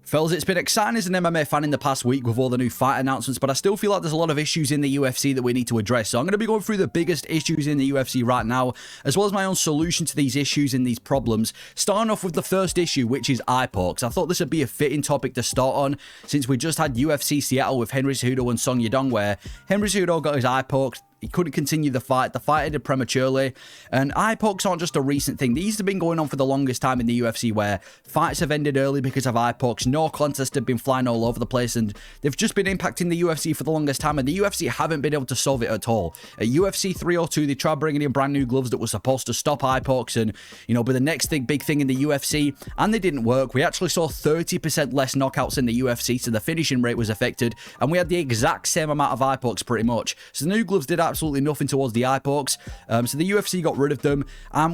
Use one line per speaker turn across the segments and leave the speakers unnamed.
Fellas, it's been exciting as an MMA fan in the past week with all the new fight announcements, but I still feel like there's a lot of issues in the UFC that we need to address. So I'm going to be going through the biggest issues in the UFC right now, as well as my own solution to these issues and these problems. Starting off with the first issue, which is eye pokes. I thought this would be a fitting topic to start on, since we just had UFC Seattle with Henry Cejudo and Song Yadong, where Henry Cejudo got his eye poked. He couldn't continue the fight. The fight ended prematurely. And eye pokes aren't just a recent thing. These have been going on for the longest time in the UFC, where fights have ended early because of eye pokes. No contests have been flying all over the place, and they've just been impacting the UFC for the longest time, and the UFC haven't been able to solve it at all. At UFC 302, they tried bringing in brand new gloves that were supposed to stop eye pokes and, be the next big thing in the UFC, and they didn't work. We actually saw 30% less knockouts in the UFC, so the finishing rate was affected, and we had the exact same amount of eye pokes pretty much. So the new gloves did absolutely nothing towards the eye pokes, so the UFC got rid of them.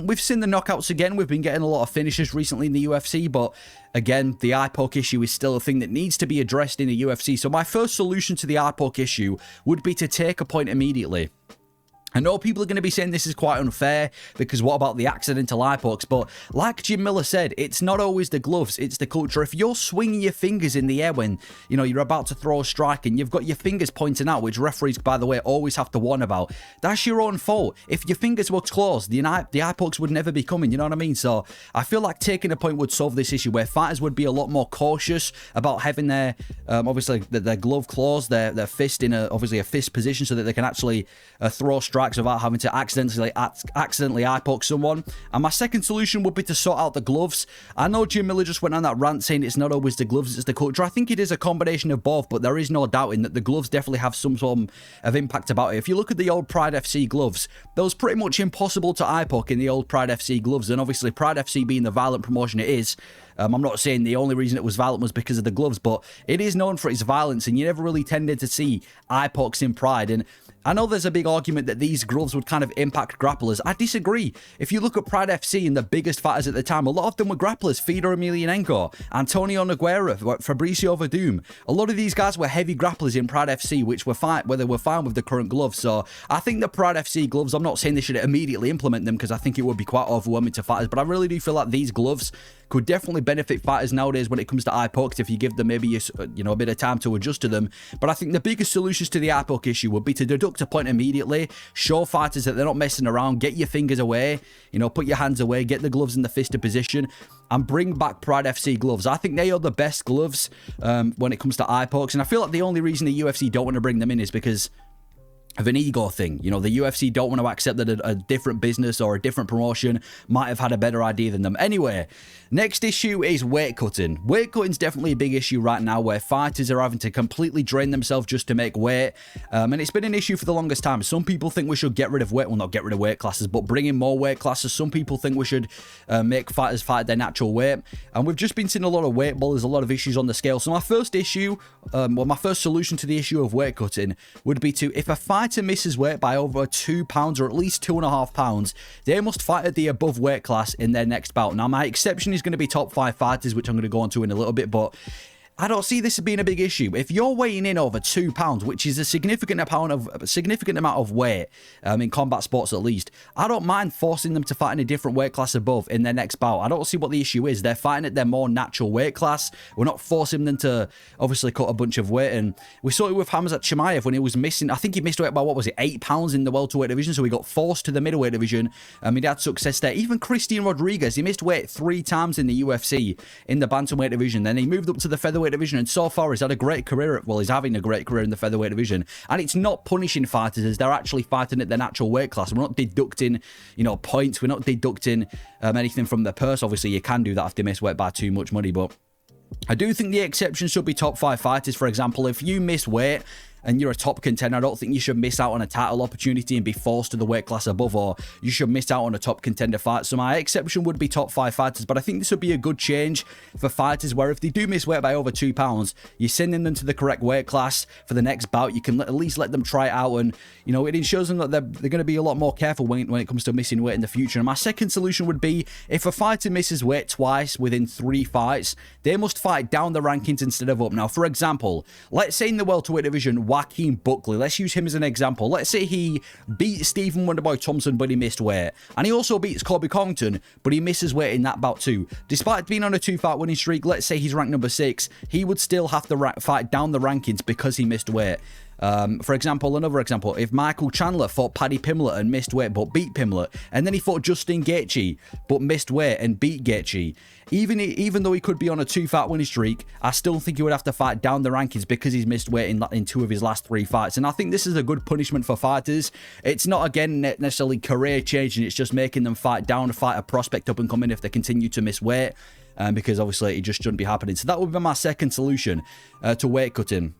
We've seen the knockouts again. We've been getting a lot of finishes recently in the UFC, but again, the eye poke issue is still a thing that needs to be addressed in the UFC. So my first solution to the eye poke issue would be to take a point immediately. I know people are going to be saying this is quite unfair, because what about the accidental eye pokes? But like Jim Miller said, it's not always the gloves, it's the culture. If you're swinging your fingers in the air when, you're about to throw a strike and you've got your fingers pointing out, which referees, by the way, always have to warn about, that's your own fault. If your fingers were closed, the eye pokes would never be coming, you know what I mean? So I feel like taking a point would solve this issue, where fighters would be a lot more cautious about having their, obviously, their glove closed, their fist in obviously a fist position, so that they can actually throw strikes without having to accidentally eye poke someone. And my second solution would be to sort out the gloves. I know Jim Miller just went on that rant saying it's not always the gloves, it's the culture. I think it is a combination of both, but there is no doubting that the gloves definitely have some form of impact about it. If you look at the old Pride FC gloves, that was pretty much impossible to eye poke in the old Pride FC gloves, and obviously Pride FC being the violent promotion it is, I'm not saying the only reason it was violent was because of the gloves, but it is known for its violence, and you never really tended to see eye pokes in Pride. And I know there's a big argument that these gloves would kind of impact grapplers. I disagree. If you look at Pride FC and the biggest fighters at the time, a lot of them were grapplers. Fedor Emelianenko, Antonio Nogueira, Fabricio Verdum. A lot of these guys were heavy grapplers in Pride FC, which were fine, where they were fine with the current gloves. So I think the Pride FC gloves, I'm not saying they should immediately implement them, because I think it would be quite overwhelming to fighters, but I really do feel like these gloves could definitely benefit fighters nowadays when it comes to eye pokes, if you give them maybe a bit of time to adjust to them. But I think the biggest solutions to the eye poke issue would be to deduct a point immediately, show fighters that they're not messing around, get your fingers away, put your hands away, get the gloves in the fisted position, and bring back Pride FC gloves. I think they are the best gloves when it comes to eye pokes, and I feel like the only reason the UFC don't want to bring them in is because of an ego thing. The UFC don't want to accept that a different business or a different promotion might have had a better idea than them. Anyway, next issue is weight cutting. Weight cutting is definitely a big issue right now, where fighters are having to completely drain themselves just to make weight, and it's been an issue for the longest time. Some people think we should get rid of weight, well, not get rid of weight classes, but bring in more weight classes. Some people think we should make fighters fight their natural weight, and we've just been seeing a lot of weight ball. There's a lot of issues on the scale. So my first issue, my first solution to the issue of weight cutting would be to, if a fighter misses weight by over 2 pounds or at least 2.5 pounds, they must fight at the above weight class in their next bout. Now, my exception is going to be top 5 fighters, which I'm going to go on to in a little bit, but I don't see this as being a big issue. If you're weighing in over 2 pounds, which is a significant amount of weight in combat sports at least, I don't mind forcing them to fight in a different weight class above in their next bout. I don't see what the issue is. They're fighting at their more natural weight class. We're not forcing them to obviously cut a bunch of weight. And we saw it with Hamzat Chimaev when he was missing, I think he missed weight by, 8 pounds in the welterweight division, so he got forced to the middleweight division. He had success there. Even Christian Rodriguez, he missed weight 3 times in the UFC in the bantamweight division. Then he moved up to the featherweight division, and so far he's had a great career. Well, he's having a great career in the featherweight division, and it's not punishing fighters, as they're actually fighting at their natural weight class. We're not deducting points, we're not deducting anything from their purse. Obviously you can do that if they miss weight by too much money, but I do think the exception should be top 5 fighters. For example, if you miss weight and you're a top contender, I don't think you should miss out on a title opportunity and be forced to the weight class above, or you should miss out on a top contender fight. So my exception would be top 5 fighters, but I think this would be a good change for fighters, where if they do miss weight by over 2 pounds, you're sending them to the correct weight class for the next bout. You can at least let them try it out, and it ensures them that they're going to be a lot more careful when it comes to missing weight in the future. And my second solution would be, if a fighter misses weight twice within 3 fights, they must fight down the rankings instead of up. Now, for example, let's say in the welterweight division, Joaquin Buckley. Let's use him as an example. Let's say he beat Stephen Wonderboy Thompson, but he missed weight. And he also beats Colby Covington, but he misses weight in that bout too. Despite being on a 2-fight winning streak, let's say he's ranked number 6, he would still have to fight down the rankings because he missed weight. For example, another example, if Michael Chandler fought Paddy Pimblett and missed weight but beat Pimblett, and then he fought Justin Gaethje but missed weight and beat Gaethje, even though he could be on a 2-fight winning streak, I still think he would have to fight down the rankings because he's missed weight in 2 of his last 3 fights. And I think this is a good punishment for fighters. It's not, again, necessarily career changing, it's just making them fight down, fight a prospect up and come in if they continue to miss weight, because obviously it just shouldn't be happening. So that would be my second solution to weight cutting.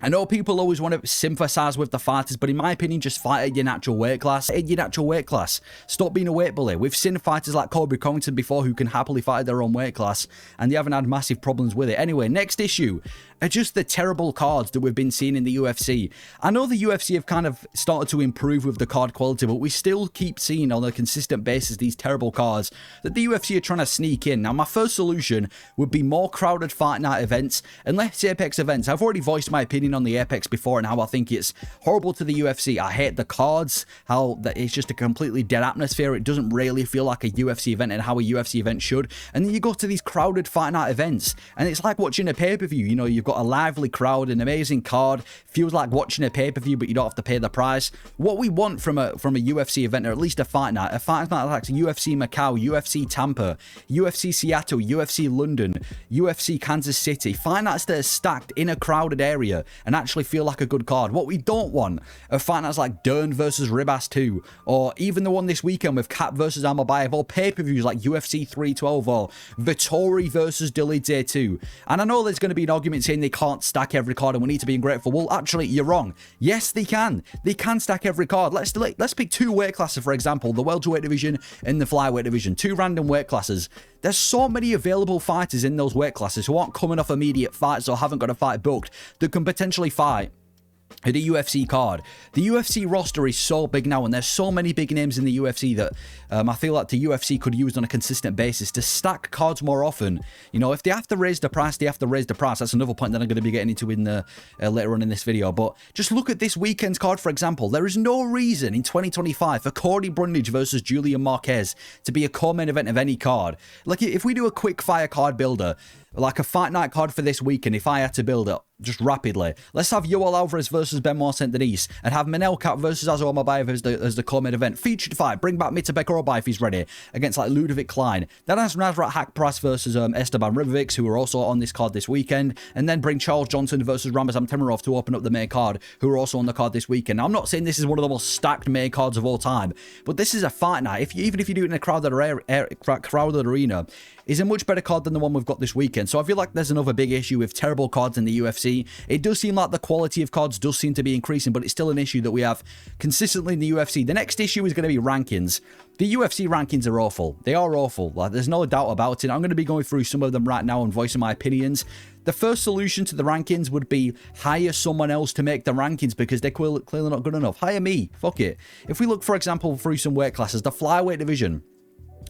I know people always want to sympathize with the fighters, but in my opinion, just fight at your natural weight class. At your natural weight class. Stop being a weight bully. We've seen fighters like Colby Covington before who can happily fight at their own weight class, and they haven't had massive problems with it. Anyway, next issue are just the terrible cards that we've been seeing in the UFC. I know the UFC have kind of started to improve with the card quality, but we still keep seeing on a consistent basis these terrible cards that the UFC are trying to sneak in. Now, my first solution would be more crowded fight night events and less Apex events. I've already voiced my opinion on the Apex before and how I think it's horrible to the UFC. I hate the cards, how that it's just a completely dead atmosphere. It doesn't really feel like a UFC event and how a UFC event should. And then you go to these crowded fight night events and it's like watching a pay-per-view. You know, you've got a lively crowd, an amazing card, feels like watching a pay-per-view, but you don't have to pay the price. What we want from a UFC event, or at least a fight night like UFC Macau, UFC Tampa, UFC Seattle, UFC London, UFC Kansas City, fight nights that are stacked in a crowded area and actually feel like a good card. What we don't want are fight nights like Dern versus Ribas 2, or even the one this weekend with Cap versus Amabayev, or pay-per-views like UFC 312 or Vittori versus Dolidze 2. And I know there's going to be an argument saying they can't stack every card and we need to be ungrateful. Well, actually, you're wrong. Yes, they can. They can stack every card. Let's pick 2 weight classes, for example, the welterweight division and the flyweight division. 2 random weight classes. There's so many available fighters in those weight classes who aren't coming off immediate fights or haven't got a fight booked that can potentially fight at the UFC card. The UFC roster is so big now, and there's so many big names in the UFC that I feel like the UFC could use on a consistent basis to stack cards more often. You know, if they have to raise the price, they have to raise the price. That's another point that I'm going to be getting into in the later on in this video. But just look at this weekend's card, for example. There is no reason in 2025 for Cody Brundage versus Julian Marquez to be a co-main event of any card. Like, if we do a quick fire card builder, like a fight night card for this weekend, if I had to build it just rapidly, let's have Yoel Alvarez versus Benoit Saint-Denis and have Manel Kape versus Azor Mabayev as the co-main event. Featured fight, bring back Mita Bekoroba if he's ready, against like Ludovic Klein. Then has Nasrat Hakparas versus Esteban Ribovics, who are also on this card this weekend. And then bring Charles Johnson versus Ramazan Temirov to open up the main card, who are also on the card this weekend. Now, I'm not saying this is one of the most stacked main cards of all time, but this is a fight night. Even if you do it in a crowded arena, is a much better card than the one we've got this weekend. So I feel like there's another big issue with terrible cards in the UFC. It does seem like the quality of cards does seem to be increasing, but it's still an issue that we have consistently in the UFC. The next issue is going to be rankings. The UFC rankings are awful. They are awful. Like, there's no doubt about it. I'm going to be going through some of them right now and voicing my opinions. The first solution to the rankings would be hire someone else to make the rankings because they're clearly not good enough. Hire me. Fuck it. If we look, for example, through some weight classes, the flyweight division,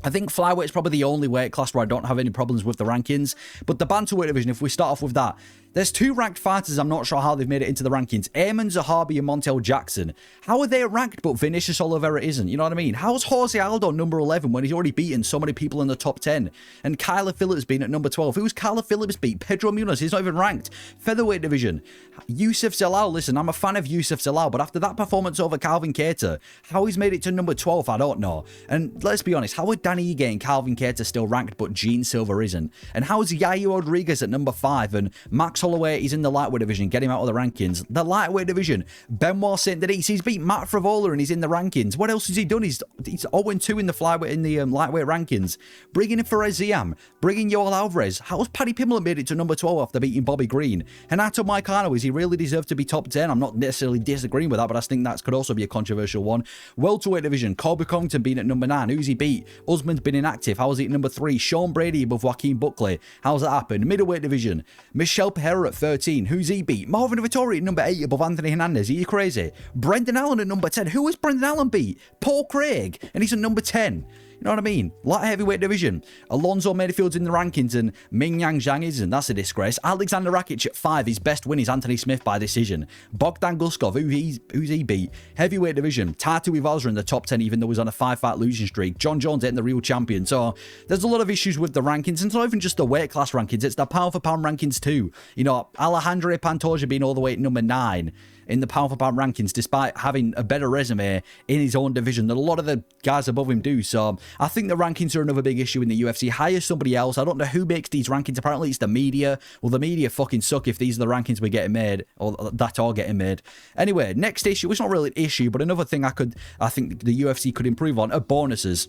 I think flyweight is probably the only weight class where I don't have any problems with the rankings. But the bantamweight division, if we start off with that, there's 2 ranked fighters. I'm not sure how they've made it into the rankings. Eamon Zahabi and Montel Jackson. How are they ranked, but Vinicius Oliveira isn't? You know what I mean? How's Jose Aldo number 11 when he's already beaten so many people in the top 10? And Kyler Phillips being at number 12. Who's Kyler Phillips beat? Pedro Munoz. He's not even ranked. Featherweight division. Yusuf Zalal. Listen, I'm a fan of Yusuf Zalal, but after that performance over Calvin Kattar, how he's made it to number 12, I don't know. And let's be honest, how are Danny Ige and Calvin Kattar still ranked, but Gene Silver isn't? And how's Yair Rodriguez at number 5 and Max Holloway, he's in the lightweight division, get him out of the rankings. The lightweight division, Benoit Saint-Denis, he's beat Matt Frivola and he's in the rankings. What else has he done? He's 0-2 in the flyweight, in the lightweight rankings. Bringing in Fares Ziam, bringing Yoel Alvarez. How's Paddy Pimblett made it to number 12 after beating Bobby Green? Renato Moicano, is he really deserved to be top 10? I'm not necessarily disagreeing with that, but I think that could also be a controversial one. Welterweight division, Colby Covington being at number 9. Who's he beat? Usman's been inactive. How's he at number 3? Sean Brady above Joaquin Buckley. How's that happened? Middleweight division, Michel Pereira at 13. Who's he beat? Marvin Vittori at number 8 above Anthony Hernandez. Are you crazy? Brendan Allen at number 10. Who has Brendan Allen beat? Paul Craig. And he's at number 10. You You know what I mean? Light heavyweight division. Alonzo Mayfield's in the rankings and Ming Yang Zhang isn't. That's a disgrace. Alexander Rakic at 5. His best win is Anthony Smith by decision. Bogdan Guskov, who's he beat? Heavyweight division. Tatu Ivalza in the top 10, even though he's on a 5-fight losing streak. John Jones ain't the real champion. So there's a lot of issues with the rankings. And it's not even just the weight class rankings. It's the pound for pound rankings too. You know, Alejandro Pantoja being all the way at number 9 in the pound for pound rankings, despite having a better resume in his own division than a lot of the guys above him do. So I think the rankings are another big issue in the UFC. Hire somebody else. I don't know who makes these rankings. Apparently it's the media. Well, the media fucking suck if these are the rankings we're getting made, or that are getting made. Anyway, next issue. It's not really an issue, but another thing I think the UFC could improve on are bonuses.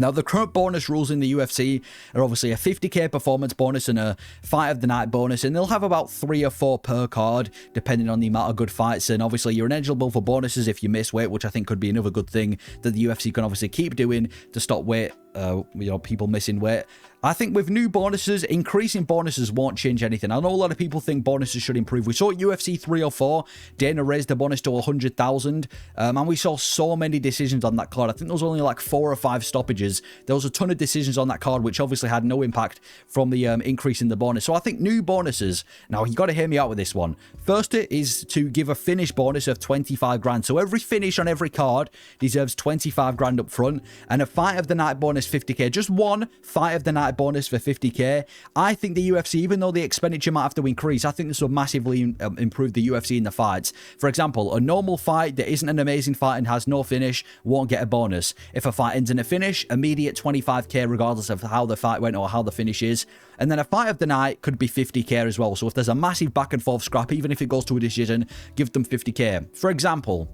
Now, the current bonus rules in the UFC are obviously a 50k performance bonus and a fight of the night bonus, and they'll have about 3 or 4 per card, depending on the amount of good fights. And obviously, you're ineligible for bonuses if you miss weight, which I think could be another good thing that the UFC can obviously keep doing to stop weight, people missing weight. I think with new bonuses, increasing bonuses won't change anything. I know a lot of people think bonuses should improve. We saw at UFC 304, Dana raised the bonus to 100,000, and we saw so many decisions on that card. I think there was only like 4 or 5 stoppages. There was a ton of decisions on that card, which obviously had no impact from the increase in the bonus. So I think new bonuses, now you got to hear me out with this one. First is to give a finish bonus of 25 grand. So every finish on every card deserves 25 grand up front, and a fight of the night bonus 50k. Just one fight of the night bonus for 50k. I think the UFC, even though the expenditure might have to increase, I think this will massively improve the UFC in the fights. For example, a normal fight that isn't an amazing fight and has no finish won't get a bonus. If a fight ends in a finish, immediate 25k regardless of how the fight went or how the finish is. And then a fight of the night could be 50k as well. So if there's a massive back and forth scrap, even if it goes to a decision, give them 50k. For example,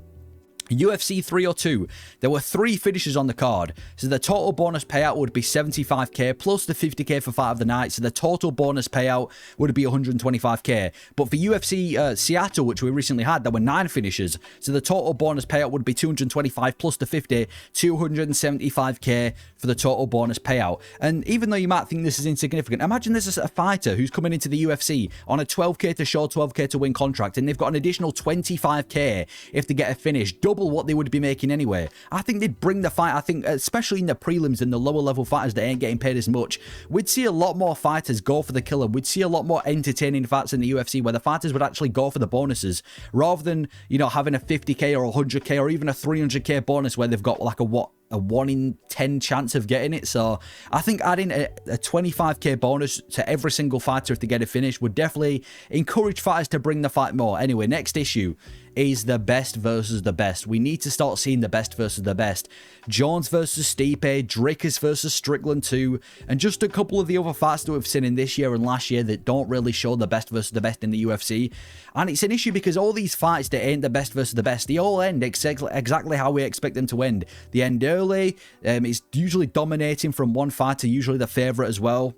UFC 302, there were 3 finishes on the card, so the total bonus payout would be 75k plus the 50k for fight of the night, so the total bonus payout would be 125k. But for UFC Seattle, which we recently had, there were 9 finishes, so the total bonus payout would be 225 plus the 50, 275k for the total bonus payout. And even though you might think this is insignificant, imagine there's a fighter who's coming into the UFC on a 12k to show, 12k to win contract, and they've got an additional 25k if they get a finish, double what they would be making anyway. I think they'd bring the fight. I think especially in the prelims and the lower level fighters that ain't getting paid as much, we'd see a lot more fighters go for the killer. We'd see a lot more entertaining fights in the UFC where the fighters would actually go for the bonuses rather than, you know, having a 50k or 100k or even a 300k bonus where they've got like a 1 in 10 chance of getting it. So I think adding a 25k bonus to every single fighter if they get a finish would definitely encourage fighters to bring the fight more. Anyway, next issue is the best versus the best. We need to start seeing the best versus the best. Jones versus Stipe, Dricus versus Strickland 2, and just a couple of the other fights that we've seen in this year and last year that don't really show the best versus the best in the UFC. And it's an issue because all these fights that ain't the best versus the best, they all end exactly how we expect them to end. They end early, it's usually dominating from one fighter, usually the favourite as well.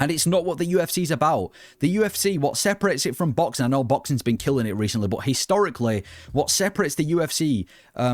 And it's not what the UFC is about. The UFC, what separates it from boxing, I know boxing's been killing it recently, but historically, what separates the UFC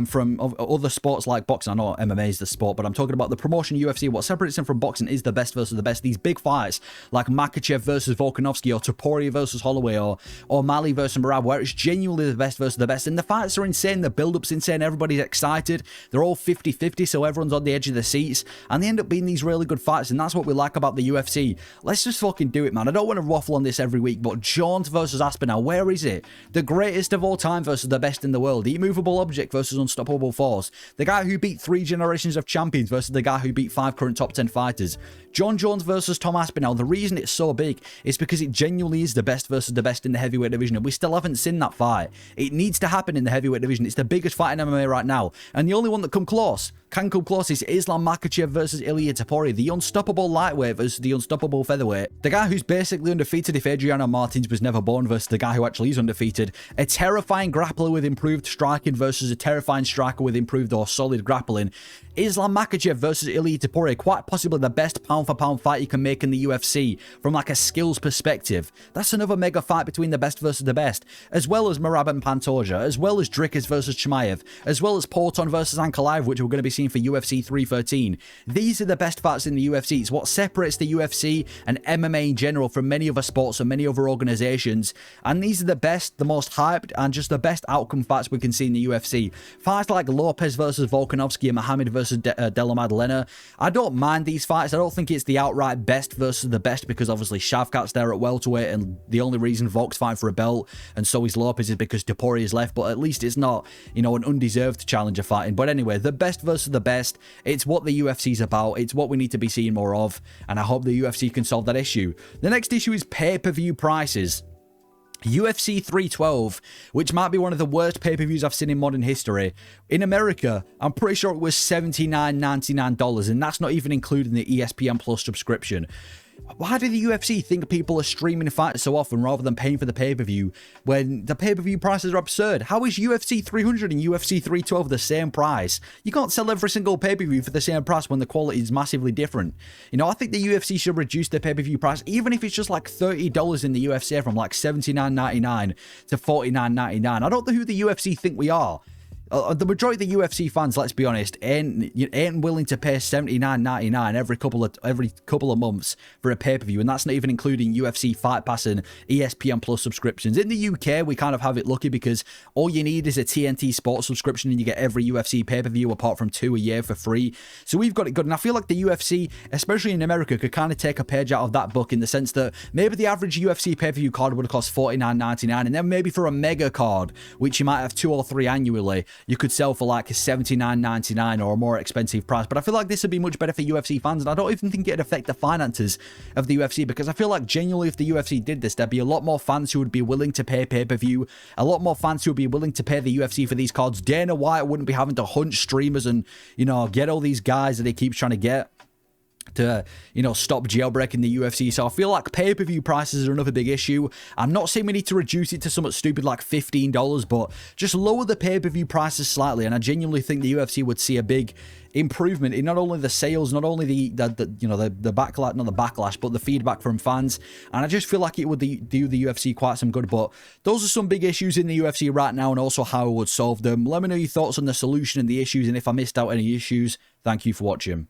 from other sports like boxing, I know MMA is the sport, but I'm talking about the promotion UFC, what separates them from boxing is the best versus the best. These big fights, like Makhachev versus Volkanovski, or Topuria versus Holloway, or O'Malley versus Merab, where it's genuinely the best versus the best. And the fights are insane, the build-up's insane, everybody's excited, they're all 50-50, so everyone's on the edge of their seats, and they end up being these really good fights, and that's what we like about the UFC. Let's just fucking do it, man. I don't want to waffle on this every week, but Jones versus Aspinall, where is it? The greatest of all time versus the best in the world. The immovable object versus unstoppable force. The guy who beat 3 generations of champions versus the guy who beat 5 current top 10 fighters. John Jones versus Tom Aspinall. The reason it's so big is because it genuinely is the best versus the best in the heavyweight division, and we still haven't seen that fight. It needs to happen in the heavyweight division. It's the biggest fight in MMA right now, and the only one that can come close is Islam Makhachev versus Ilia Topuria, the unstoppable lightweight versus the unstoppable featherweight. The guy who's basically undefeated if Adriano Martins was never born versus the guy who actually is undefeated. A terrifying grappler with improved striking versus a terrifying striker with improved or solid grappling. Islam Makhachev versus Ilia Topuria, quite possibly the best pound-for-pound fight you can make in the UFC from like a skills perspective. That's another mega fight between the best versus the best, as well as Merab and Pantoja, as well as Dricus versus Chimaev, as well as Porton versus Ankalaev, which we're going to be seeing for UFC 313. These are the best fights in the UFC. It's what separates the UFC and MMA in general from many other sports and many other organizations, and these are the best, the most hyped, and just the best outcome fights we can see in the UFC. Fights like Lopez versus Volkanovski and Muhammad versus versus Della Maddalena. I don't mind these fights. I don't think it's the outright best versus the best because obviously Shavkat's there at welterweight, and the only reason Volk's fighting for a belt and so is Lopez is because Topuria is left, but at least it's not, you know, an undeserved challenger fighting. But anyway, the best versus the best, it's what the UFC's about. It's what we need to be seeing more of, and I hope the UFC can solve that issue. The next issue is pay-per-view prices. UFC 312, which might be one of the worst pay-per-views I've seen in modern history. In America, I'm pretty sure it was $79.99, and that's not even including the ESPN Plus subscription. Why do the UFC think people are streaming fights so often rather than paying for the pay-per-view when the pay-per-view prices are absurd? How is UFC 300 and UFC 312 the same price? You can't sell every single pay-per-view for the same price when the quality is massively different. You know, I think the UFC should reduce their pay-per-view price, even if it's just like $30 in the UFC, from like $79.99 to $49.99. I don't know who the UFC think we are. The majority of the UFC fans, let's be honest, ain't willing to pay $79.99 every couple of months for a pay-per-view, and that's not even including UFC Fight Pass and ESPN Plus subscriptions. In the UK, we kind of have it lucky because all you need is a TNT Sports subscription and you get every UFC pay-per-view apart from 2 a year for free. So we've got it good, and I feel like the UFC, especially in America, could kind of take a page out of that book in the sense that maybe the average UFC pay-per-view card would have cost $49.99, and then maybe for a mega card, which you might have 2 or 3 annually, you could sell for like a $79.99 or a more expensive price. But I feel like this would be much better for UFC fans, and I don't even think it'd affect the finances of the UFC, because I feel like genuinely if the UFC did this, there'd be a lot more fans who would be willing to pay pay-per-view, a lot more fans who would be willing to pay the UFC for these cards. Dana White wouldn't be having to hunt streamers and, you know, get all these guys that he keeps trying to get to, you know, stop jailbreaking the UFC. So I feel like pay-per-view prices are another big issue. I'm not saying we need to reduce it to something stupid like $15, but just lower the pay-per-view prices slightly, and I genuinely think the UFC would see a big improvement in not only the sales, not only the backlash, not the backlash, but the feedback from fans. And I just feel like it would do the UFC quite some good. But those are some big issues in the UFC right now, and also how I would solve them. Let me know your thoughts on the solution and the issues, and if I missed out any issues. Thank you for watching.